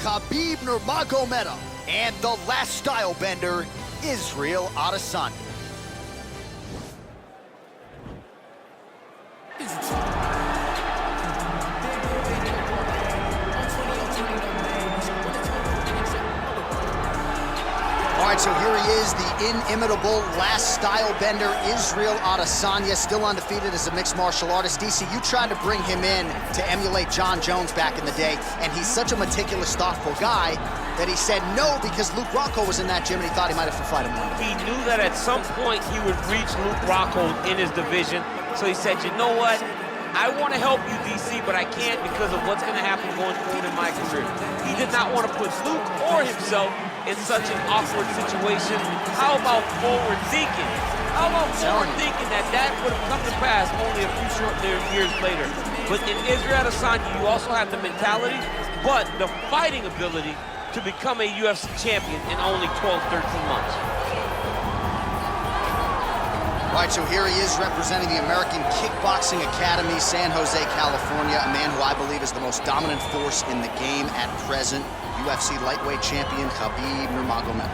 Khabib Nurmagomedov, and the last style bender, Israel Adesanya. All right, so here he is, the inimitable last style bender, Israel Adesanya, still undefeated as a mixed martial artist. DC, you tried to bring him in to emulate John Jones back in the day, and he's such a meticulous, thoughtful guy that he said no because Luke Rocco was in that gym and he thought he might have to fight him one day. He knew that at some point he would reach Luke Rocco in his division, so he said, you know what? I want to help you, DC, but I can't because of what's going to happen going forward in my career. He did not want to put Luke or himself in such an awkward situation. How about forward thinking? How about forward thinking that would have come to pass only a few short years later? But in Israel Adesanya, you also have the mentality, but the fighting ability to become a UFC champion in only 12, 13 months. All right, so here he is representing the American Kickboxing Academy, San Jose, California, a man who I believe is the most dominant force in the game at present, UFC lightweight champion Khabib Nurmagomedov.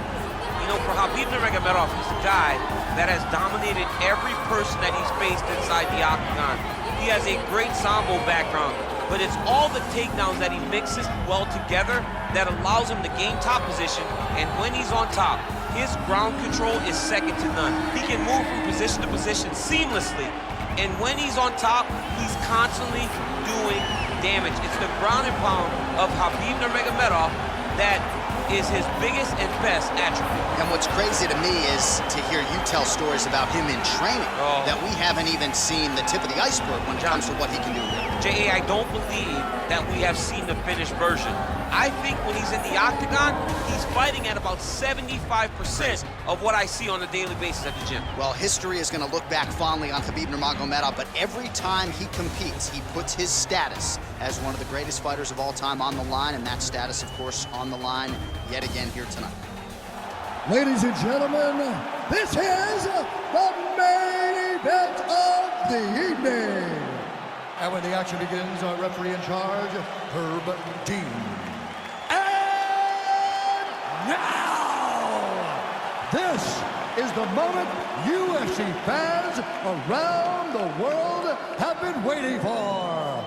You know, for Khabib Nurmagomedov, he's a guy that has dominated every person that he's faced inside the octagon. He has a great Sambo background, but it's all the takedowns that he mixes well together that allows him to gain top position, and when he's on top, his ground control is second to none. He can move from position to position seamlessly, and when he's on top, he's constantly doing damage. It's the ground and pound of Khabib Nurmagomedov that is his biggest and best attribute. And what's crazy to me is to hear you tell stories about him in training that we haven't even seen the tip of the iceberg when it comes to what he can do. J.A., I don't believe that we have seen the finished version. I think when he's in the octagon, he's fighting at about 75% of what I see on a daily basis at the gym. Well, history is going to look back fondly on Khabib Nurmagomedov, but every time he competes, he puts his status as one of the greatest fighters of all time on the line, and that status, of course, on the line yet again here tonight. Ladies and gentlemen, this is the main event of the evening. And when the action begins, our referee in charge, Herb Dean. And now, this is the moment UFC fans around the world have been waiting for.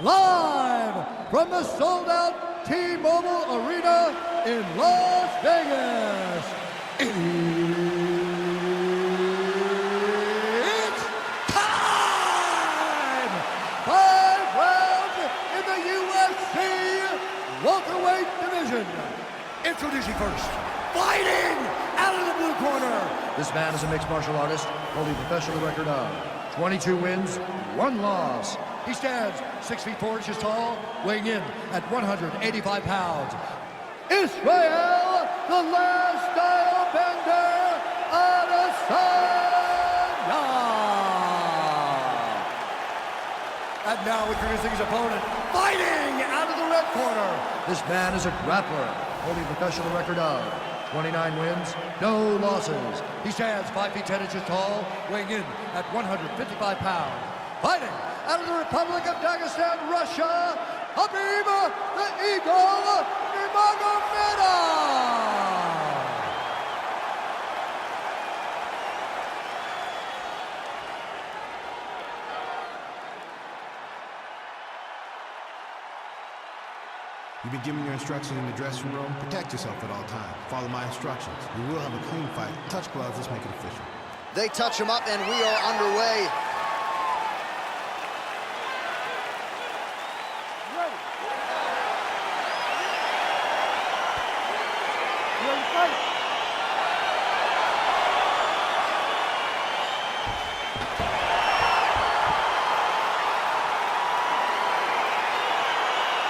Live from the sold-out T-Mobile Arena in Las Vegas. It's time! 5 rounds in the UFC welterweight division. Introducing first, fighting out of the blue corner. This man is a mixed martial artist, holding a professional record of 22 wins, 1 loss. He stands 6 feet 4 inches tall, weighing in at 185 pounds. Israel, the last style bender, Adesanya. And now introducing his opponent, fighting out of the red corner. This man is a grappler, holding a professional record of 29 wins, no losses. He stands 5 feet 10 inches tall, weighing in at 155 pounds. Fighting out of the Republic of Dagestan, Russia, Khabib the Eagle Nurmagomedov. You've been given your instructions in the dressing room. Protect yourself at all times. Follow my instructions. We will have a clean fight. Touch gloves. Let's make it official. They touch him up, and we are underway.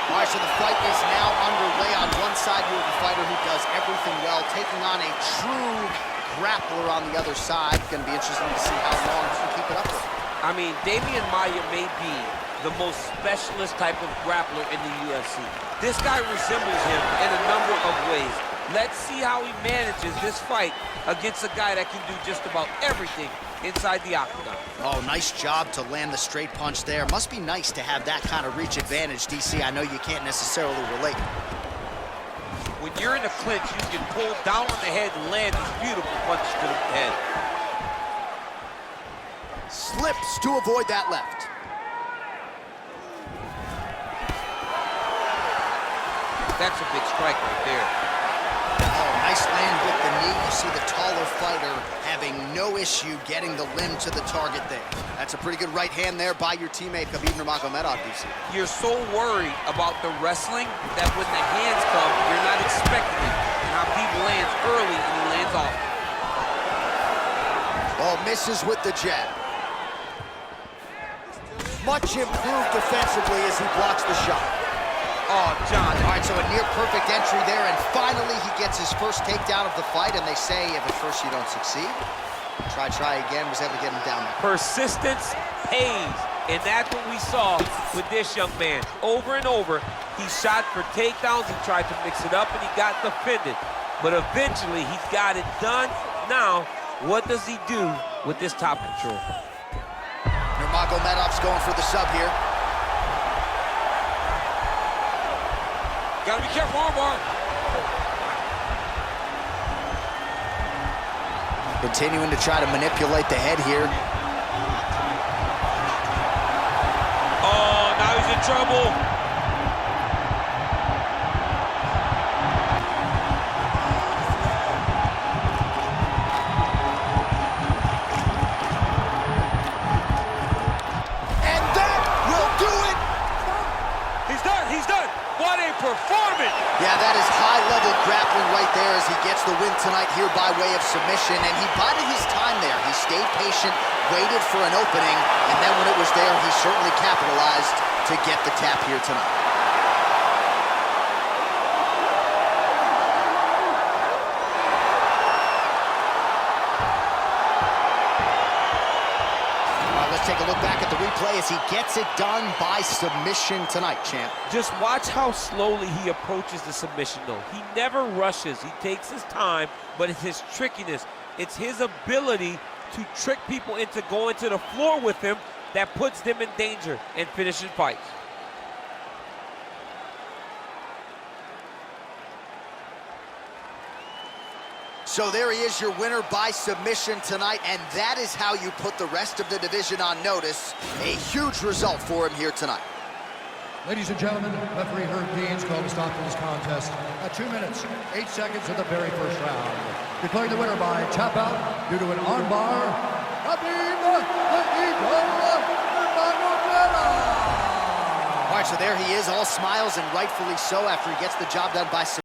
All right, so the fight is now underway. On one side, you have a fighter who does everything well, taking on a true grappler on the other side. Going to be interesting to see how long he can keep it up with. I mean, Damian Maia may be the most specialist type of grappler in the UFC. This guy resembles him in a number of ways. Let's see how he manages this fight against a guy that can do just about everything inside the octagon. Oh, nice job to land the straight punch there. Must be nice to have that kind of reach advantage, DC. I know you can't necessarily relate. you're in a clinch, you can pull down on the head and land these beautiful punches to the head. Slips to avoid that left. That's a big strike right there. Oh, nice land with the knee. You see the taller fighter having no issue getting the limb to the target there. That's a pretty good right hand there by your teammate, Khabib Nurmagomedov, DC. You're so worried about the wrestling that when the hands come, you're not expecting it. And Khabib lands early and he lands off. Oh, misses with the jab. Much improved defensively as he blocks the shot. Oh, John. All right, so a near-perfect entry there, and finally he gets his first takedown of the fight, and they say if at first you don't succeed, try again, was able to get him down there. Persistence pays, and that's what we saw with this young man. Over and over, he shot for takedowns, he tried to mix it up, and he got defended. But eventually, he got it done. Now, what does he do with this top control? Nurmagomedov's going for the sub here. Gotta be careful, armbar. Continuing to try to manipulate the head here. Oh, now he's in trouble. And that will do it! He's done. What a performance! Yeah, that is high-level grappling right there as he gets the win tonight here by way of submission, and he bided his time there. He stayed patient, waited for an opening, and then when it was there, he certainly capitalized to get the tap here tonight. Take a look back at the replay as he gets it done by submission tonight, champ. Just watch how slowly he approaches the submission, though. He never rushes. He takes his time, but it's his trickiness. It's his ability to trick people into going to the floor with him that puts them in danger and finishes fights. So there he is, your winner by submission tonight, and that is how you put the rest of the division on notice. A huge result for him here tonight. Ladies and gentlemen, referee Herb Dean's called a stop to this contest at 2 minutes, 8 seconds of the very first round. Declaring the winner by tap out due to an armbar, Khabib the Eagle Nurmagomedov. All right, so there he is, all smiles, and rightfully so after he gets the job done by submission.